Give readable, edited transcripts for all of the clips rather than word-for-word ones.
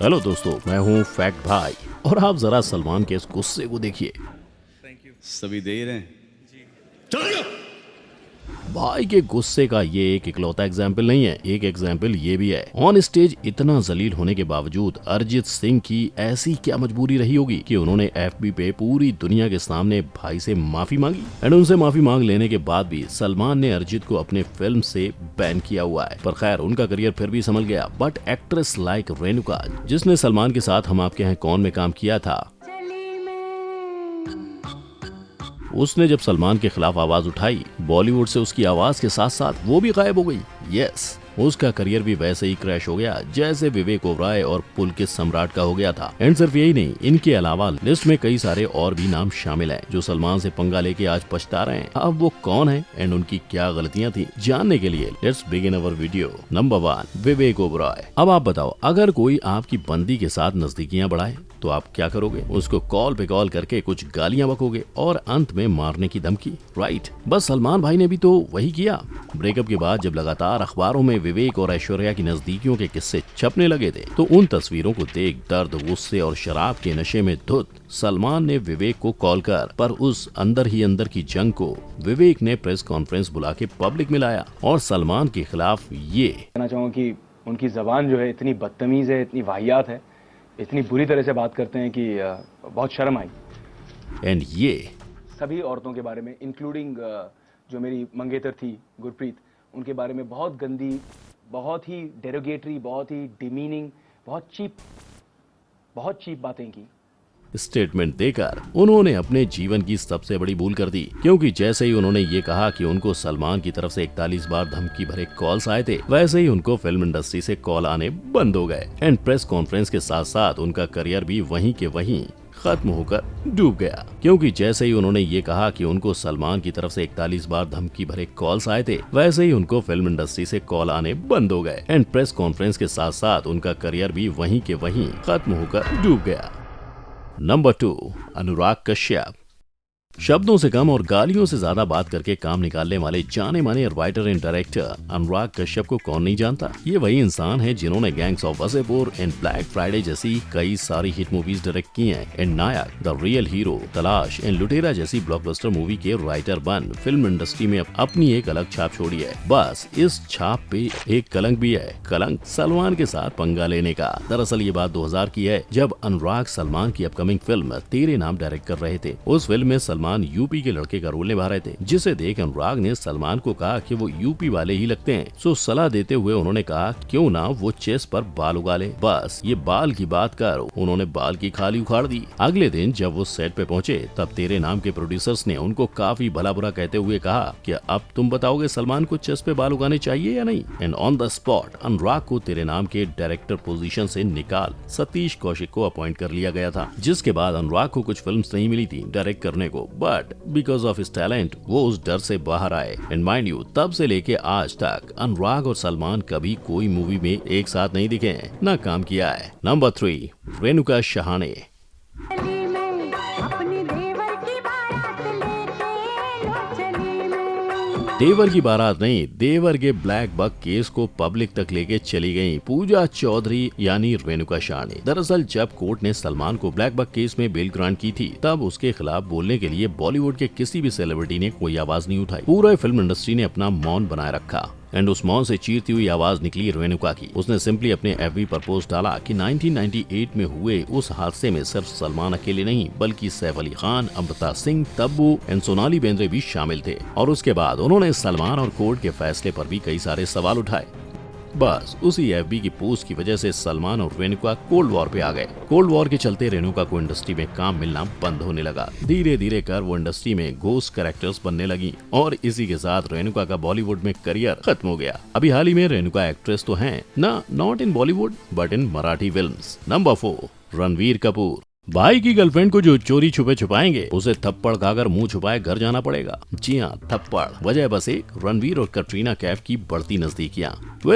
Hello दोस्तों, मैं हूँ फैक्ट भाई और आप जरा सलमान के इस गुस्से को देखिए। सभी दे ही रहे हैं। भाई के गुस्से का ये एक इकलौता एग्जाम्पल नहीं है, एक एग्जाम्पल ये भी है। ऑन स्टेज इतना जलील होने के बावजूद अरिजीत सिंह की ऐसी क्या मजबूरी रही होगी कि उन्होंने एफबी पे पूरी दुनिया के सामने भाई से माफी मांगी। एंड उनसे माफी मांग लेने के बाद भी सलमान ने अरिजीत को अपने फिल्म से बैन किया हुआ है। पर खैर, उनका करियर फिर भी संभल गया। बट एक्ट्रेस लाइक रेणुका, जिसने सलमान के साथ हम आपके हैं कौन में काम किया था, उसने जब सलमान के खिलाफ आवाज उठाई, बॉलीवुड से उसकी आवाज के साथ साथ वो भी गायब हो गई। यस, उसका करियर भी वैसे ही क्रैश हो गया जैसे विवेक ओबराय और पुलकित सम्राट का हो गया था। एंड सिर्फ यही नहीं, इनके अलावा लिस्ट में कई सारे और भी नाम शामिल हैं जो सलमान से पंगा लेके आज पछता रहे हैं। अब वो कौन है एंड उनकी क्या गलतियां थी, जानने के लिए let's begin our video. Number 1, विवेक ओबराय। अब आप बताओ, अगर कोई आपकी बंदी के साथ नजदीकियां बढ़ाए तो आप क्या करोगे? उसको कॉल पे कॉल करके कुछ गालियां बकोगे और अंत में मारने की धमकी, राइट? बस सलमान भाई ने भी तो वही किया। ब्रेकअप के बाद जब लगातार अखबारों में विवेक और ऐश्वर्या की नजदीकियों के किस्से छपने लगे थे, तो उन तस्वीरों को देख दर्द, गुस्से और शराब के नशे में धुत सलमान ने विवेक को कॉल कर, पर उस अंदर ही अंदर की जंग को विवेक ने प्रेस कॉन्फ्रेंस बुला के पब्लिक में लाया और सलमान के खिलाफ ये कहना चाहूँगा कि उनकी जबान जो है इतनी बदतमीज है, इतनी वाहियात है, इतनी बुरी तरह से बात करते हैं कि बहुत शर्म आई। एंड ये सभी औरतों के बारे में, इंक्लूडिंग जो मेरी मंगेतर थी गुरप्रीत, उनके बारे में बहुत गंदी, बहुत ही डेरोगेटरी, बहुत ही डिमीनिंग, बहुत चीप बातें की। स्टेटमेंट देकर उन्होंने अपने जीवन की सबसे बड़ी भूल कर दी, क्योंकि जैसे ही उन्होंने ये कहा कि उनको सलमान की तरफ से 41 बार धमकी भरे कॉल्स आए थे, वैसे ही उनको फिल्म इंडस्ट्री से कॉल आने बंद हो गए। एंड प्रेस कॉन्फ्रेंस के साथ साथ उनका करियर भी वहीं के वहीं खत्म होकर डूब गया, क्योंकि जैसे ही उन्होंने ये कहा कि उनको सलमान की तरफ से 41 बार धमकी भरे कॉल्स आए थे, वैसे ही उनको फिल्म इंडस्ट्री से कॉल आने बंद हो गए। एंड प्रेस कॉन्फ्रेंस के साथ साथ उनका करियर भी वहीं के वहीं खत्म होकर डूब गया। नंबर 2, अनुराग कश्यप। शब्दों से कम और गालियों से ज्यादा बात करके काम निकालने वाले जाने माने writer and director Anurag Kashyap को कौन नहीं जानता। ये वही इंसान है जिन्होंने gangs of Wasseypur and black friday जैसी कई सारी हिट मूवीज डायरेक्ट की हैं। And Nayak, the real hero, Talaash and Lootera जैसी ब्लॉकबस्टर मूवी के राइटर बन फिल्म इंडस्ट्री में अपनी एक अलग छाप छोड़ी है। बस इस छाप पे एक कलंक भी है, कलंक सलमान के साथ पंगा लेने का। दरअसल ये बात 2000 की है, जब अनुराग सलमान की अपकमिंग फिल्म तेरे नाम डायरेक्ट कर रहे थे। उस फिल्म में सलमान यूपी के लड़के का रोल निभा रहे थे, जिसे देख अनुराग ने सलमान को कहा कि वो यूपी वाले ही लगते हैं। सो सलाह देते हुए उन्होंने कहा क्यों ना वो चेस्ट पर बाल उगा ले। बस ये बाल की बात कर उन्होंने बाल की खाली उखाड़ दी। अगले दिन जब वो सेट पे पहुंचे, तब तेरे नाम के प्रोड्यूसर्स ने उनको काफी भला बुरा कहते हुए कहा कि अब तुम बताओगे सलमान को चेस्ट पे बाल उगाने चाहिए या नहीं। एंड ऑन द स्पॉट अनुराग को तेरे नाम के डायरेक्टर पोजीशन से निकाल सतीश कौशिक को अपॉइंट कर लिया गया था, जिसके बाद अनुराग को कुछ फिल्म्स नहीं मिली थी डायरेक्ट करने को। But because of his talent वो उस डर से बाहर आए। एंड माइंड यू, तब से लेके आज तक अनुराग और सलमान कभी कोई मूवी में एक साथ नहीं दिखे हैं, ना काम किया है। नंबर 3, रेणुका शहाणे। देवर की बारात नहीं, देवर के ब्लैक बक केस को पब्लिक तक लेके चली गई पूजा चौधरी यानी रेणुका शहाणे। दरअसल जब कोर्ट ने सलमान को ब्लैक बक केस में बेल ग्रांट की थी, तब उसके खिलाफ बोलने के लिए बॉलीवुड के किसी भी सेलिब्रिटी ने कोई आवाज नहीं उठाई। पूरा फिल्म इंडस्ट्री ने अपना मौन बनाए रखा। एंड उस मौन से चीरती हुई आवाज निकली रेणुका की। उसने सिंपली अपने एफबी पर पोस्ट डाला कि 1998 में हुए उस हादसे में सिर्फ सलमान अकेले नहीं, बल्कि सैफ अली खान, अमृता सिंह, तब्बू एंड सोनाली बेंद्रे भी शामिल थे। और उसके बाद उन्होंने सलमान और कोर्ट के फैसले पर भी कई सारे सवाल उठाए। बस उसी एफबी की पोस्ट की वजह से सलमान और रेणुका कोल्ड वॉर पे आ गए। कोल्ड वॉर के चलते रेणुका को इंडस्ट्री में काम मिलना बंद होने लगा। धीरे धीरे कर वो इंडस्ट्री में घोस्ट कैरेक्टर्स बनने लगी और इसी के साथ रेणुका का बॉलीवुड में करियर खत्म हो गया। अभी हाल ही में रेणुका एक्ट्रेस तो हैं ना, not in Bollywood but in Marathi films. Number 4, Ranveer Kapoor. भाई की गर्लफ्रेंड को जो चोरी छुपे छुपाएंगे, उसे थप्पड़ खाकर मुंह छुपाए घर जाना पड़ेगा। जी हाँ, थप्पड़। वजह बस एक, रणवीर और कटरीना कैफ की बढ़ती नजदीकियां।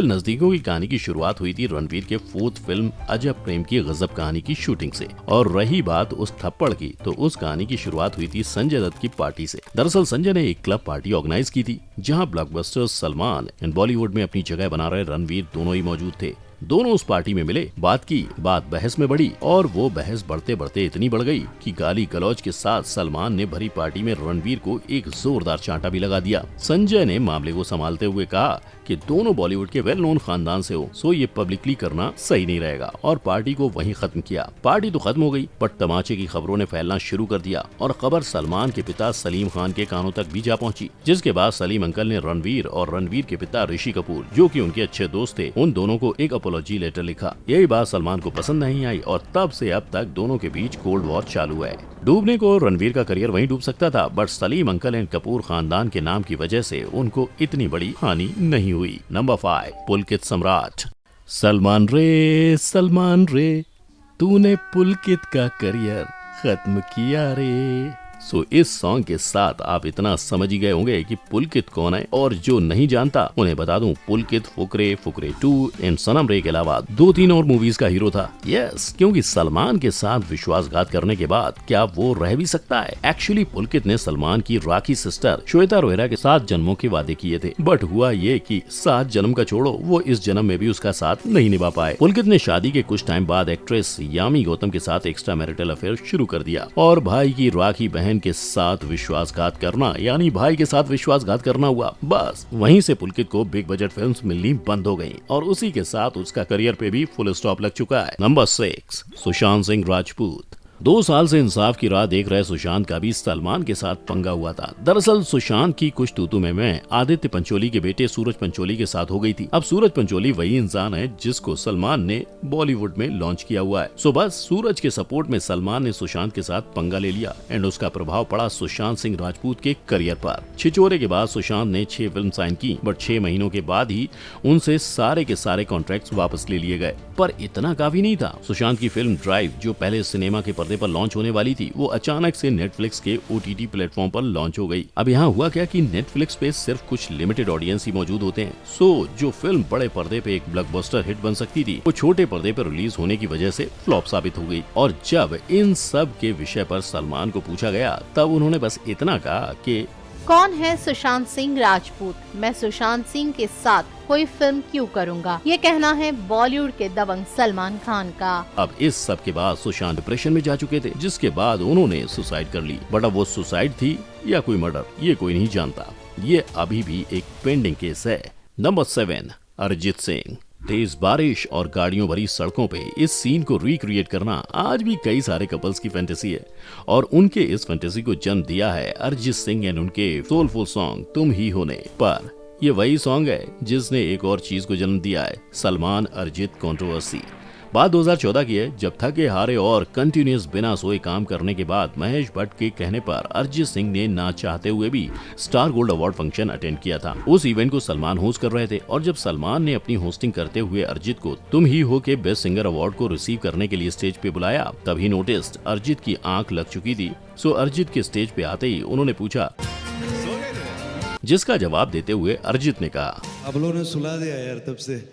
नजदीकों की कहानी की शुरुआत हुई थी रणवीर के 4th फिल्म अजब प्रेम की गजब कहानी की शूटिंग से। और रही बात उस थप्पड़ की, तो उस कहानी की शुरुआत हुई थी संजय दत्त की पार्टी से। दरअसल संजय ने एक क्लब पार्टी ऑर्गेनाइज की थी, जहाँ ब्लॉकबस्टर सलमान एंड बॉलीवुड में अपनी जगह बना रहे रणवीर दोनों ही मौजूद थे। दोनों उस पार्टी में मिले, बात की, बात बहस में बढ़ी और वो बहस बढ़ते बढ़ते इतनी बढ़ गई कि गाली गलौज के साथ सलमान ने भरी पार्टी में रणवीर को एक जोरदार चांटा भी लगा दिया। संजय ने मामले को संभालते हुए कहा कि दोनों बॉलीवुड के वेल नोन खानदान से हो, सो ये पब्लिकली करना सही नहीं रहेगा, और पार्टी को वहीं खत्म किया। पार्टी तो खत्म हो गई, पर तमाचे की खबरों ने फैलना शुरू कर दिया और खबर सलमान के पिता सलीम खान के कानों तक भी जा पहुंची, जिसके बाद सलीम अंकल ने रणवीर और रणवीर के पिता ऋषि कपूर, जो कि उनके अच्छे दोस्त थे, उन दोनों को एक अपोलॉजी लेटर लिखा। यही बात सलमान को पसंद नहीं आई और तब से अब तक दोनों के बीच कोल्ड वॉर चालू है। डूबने को रणवीर का करियर वहीं डूब सकता था, but Salim uncle and Kapoor खानदान के नाम की वजह से उनको इतनी बड़ी हानि नहीं हुई। नंबर 5, पुलकित सम्राट। सलमान रे तूने पुलकित का करियर खत्म किया रे। सो इस सॉन्ग के साथ आप इतना समझ ही गए होंगे कि पुलकित कौन है, और जो नहीं जानता उन्हें बता दूं, पुलकित फुकरे 2 एंड सनम रे के अलावा 2-3 और मूवीज का हीरो था। यस, क्योंकि सलमान के साथ विश्वासघात करने के बाद क्या वो रह भी सकता है। एक्चुअली पुलकित ने सलमान की राखी सिस्टर श्वेता रोहिरा के 7 जन्मों के वादे किए थे, बट हुआ ये कि 7 जन्म का छोड़ो, वो इस जन्म में भी उसका साथ नहीं निभा पाए। पुलकित ने शादी के कुछ टाइम बाद एक्ट्रेस यामी गौतम के साथ एक्स्ट्रा मैरिटल अफेयर शुरू कर दिया और भाई की राखी बहन के साथ विश्वासघात करना, यानी भाई के साथ विश्वासघात करना हुआ। बस वहीं से पुलकित को बिग बजट फिल्म्स मिलनी बंद हो गईं और उसी के साथ उसका करियर पे भी फुल स्टॉप लग चुका है। नंबर 6, सुशांत सिंह राजपूत। 2 साल से इंसाफ की राह देख रहे सुशांत का भी सलमान के साथ पंगा हुआ था। दरअसल सुशांत की कुछ तू में आदित्य पंचोली के बेटे सूरज पंचोली के साथ हो गई थी। अब सूरज पंचोली वही इंसान है जिसको सलमान ने बॉलीवुड में लॉन्च किया हुआ है। सो बस सूरज के सपोर्ट में सलमान ने सुशांत के साथ पंगा ले लिया एंड उसका प्रभाव पड़ा सुशांत सिंह राजपूत के करियर पर। छिछोरे के बाद सुशांत ने 6 फिल्म साइन की, बट 6 महीनों के बाद ही उनसे सारे के सारे कॉन्ट्रैक्ट वापस ले लिए गए। पर इतना काफी नहीं था। सुशांत की फिल्म ड्राइव, जो पहले सिनेमा के पर्दे पर लॉन्च होने वाली थी, वो अचानक से नेटफ्लिक्स के OTT प्लेटफॉर्म पर लॉन्च हो गई। अब यहाँ हुआ क्या कि नेटफ्लिक्स पे सिर्फ कुछ लिमिटेड ऑडियंस ही मौजूद होते हैं। सो जो फिल्म बड़े पर्दे पे एक ब्लॉकबस्टर हिट बन सकती थी, वो छोटे पर्दे पर रिलीज होने की वजह से फ्लॉप साबित हो गई। और जब इन सब के विषय पर सलमान को पूछा गया, तब उन्होंने बस इतना कहा कि कौन है सुशांत सिंह राजपूत, मैं सुशांत सिंह के साथ कोई फिल्म क्यों करूंगा, ये कहना है बॉलीवुड के दबंग सलमान खान का। अब इस सब के बाद सुशांत डिप्रेशन में जा चुके थे, जिसके बाद उन्होंने सुसाइड कर ली। बट अब वो सुसाइड थी या कोई मर्डर, ये कोई नहीं जानता। ये अभी भी एक पेंडिंग केस है। नंबर 7, अरिजीत सिंह। तेज बारिश और गाड़ियों भरी सड़कों पे इस सीन को रिक्रिएट करना आज भी कई सारे कपल्स की फैंटेसी है, और उनके इस फैंटेसी को जन्म दिया है अरिजीत सिंह एंड उनके सोलफुल सॉन्ग तुम ही होने। पर ये वही सॉन्ग है जिसने एक और चीज को जन्म दिया है, सलमान अरिजीत कंट्रोवर्सी। बात 2014 की है, जब थके हारे और कंटिन्यूस बिना सोए काम करने के बाद महेश भट्ट के कहने पर अरिजीत सिंह ने ना चाहते हुए भी star gold award function attend किया था। उस इवेंट को सलमान होस्ट कर रहे थे, और जब सलमान ने अपनी होस्टिंग करते हुए अरिजीत को तुम ही हो के बेस्ट सिंगर अवार्ड को रिसीव करने के लिए स्टेज पे बुलाया, तभी नोटिस्ड अरिजीत की आंख लग चुकी थी। सो अरिजीत के स्टेज पे आते ही उन्होंने पूछा, जिसका जवाब देते हुए अरिजीत ने कहा, आप लोगों ने सुला दिया यार तब से।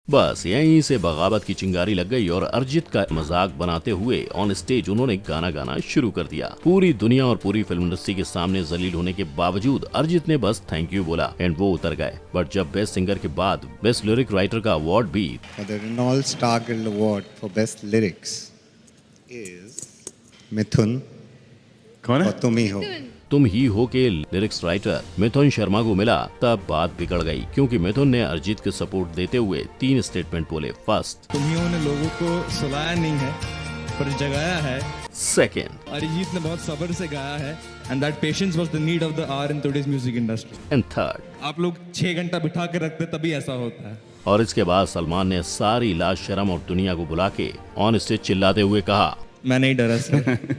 बस यहीं से बगावत की चिंगारी लग गई और अरिजीत का मजाक बनाते हुए ऑन स्टेज उन्होंने गाना गाना शुरू कर दिया। पूरी दुनिया और पूरी फिल्म इंडस्ट्री के सामने जलील होने के बावजूद अरिजीत ने बस थैंक यू बोला एंड वो उतर गए। बट जब बेस्ट सिंगर के बाद बेस्ट लिरिक राइटर का अवार्ड भी The Renault Star Guild Award for Best Lyrics is मिथुन कौन और है? तुम ही हो के लिरिक्स राइटर मिथुन शर्मा को मिला, तब बात बिगड़ गई, क्योंकि मिथुन ने अरिजीत को सपोर्ट देते हुए 3 स्टेटमेंट बोले। फर्स्ट, तुम्हियों ने लोगों को सुलाया नहीं है पर जगाया है। सेकेंड अरिजीत ने बहुत सब्र से गाया है and that patience was the need of the hour in today's music industry. And third, आप लोग 6 घंटा बिठा के रखते तभी ऐसा होता है। और इसके बाद सलमान ने सारी लाज शर्म और दुनिया को बुला के ऑन स्टेज चिल्लाते हुए कहा, मैं नहीं डरा सर।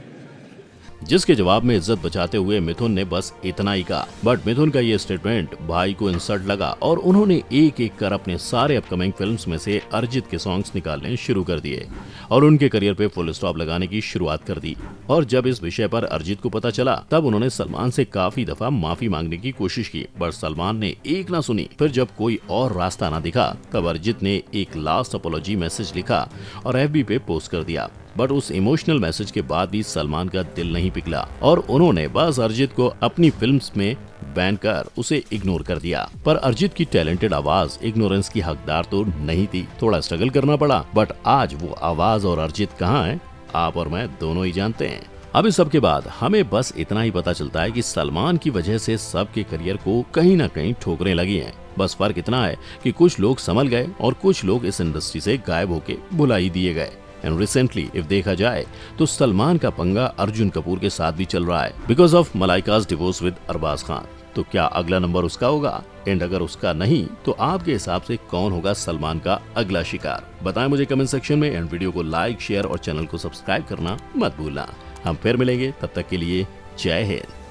जिसके जवाब में इज्जत बचाते हुए मिथुन ने बस इतना ही कहा। बट मिथुन का ये स्टेटमेंट भाई को इंसल्ट लगा और उन्होंने एक एक कर अपने सारे अपकमिंग फिल्म्स में से अरिजीत के सॉन्ग्स निकालने शुरू कर दिए और उनके करियर पे फुल स्टॉप लगाने की शुरुआत कर दी। और जब इस विषय पर अरिजीत को पता चला, तब उन्होंने सलमान से काफी दफा माफी मांगने की कोशिश की, बट सलमान ने एक ना सुनी। फिर जब कोई और रास्ता ना दिखा, तब अरिजीत ने एक लास्ट अपोलॉजी मैसेज लिखा और FB पे पोस्ट कर दिया। बट उस इमोशनल मैसेज के बाद भी सलमान का दिल नहीं पिघला और उन्होंने बस अरिजीत को अपनी फिल्म्स में बैन कर उसे इग्नोर कर दिया। पर अरिजीत की टैलेंटेड आवाज इग्नोरेंस की हकदार तो नहीं थी, थोड़ा स्ट्रगल करना पड़ा, बट आज वो आवाज और अरिजीत कहाँ है, आप और मैं दोनों ही जानते हैं। अब इस सब के बाद हमें बस इतना ही पता चलता है कि सलमान की वजह से सबके करियर को कहीं ना कहीं ठोकरें लगी हैं। बस फर्क इतना है कि कुछ लोग संभल गए और कुछ लोग इस इंडस्ट्री से गायब होके भुला ही दिए गए। एंड रिसेंटली इफ देखा जाए तो सलमान का पंगा अर्जुन कपूर के साथ भी चल रहा है because of Malaika's divorce with Arbaaz Khan. तो क्या अगला नंबर उसका होगा? एंड अगर उसका नहीं तो आपके हिसाब से कौन होगा सलमान का अगला शिकार? बताएं मुझे कमेंट सेक्शन में एंड वीडियो को लाइक, शेयर और चैनल को सब्सक्राइब करना मत भूलना। हम फिर मिलेंगे, तब तक के लिए जय हिंद।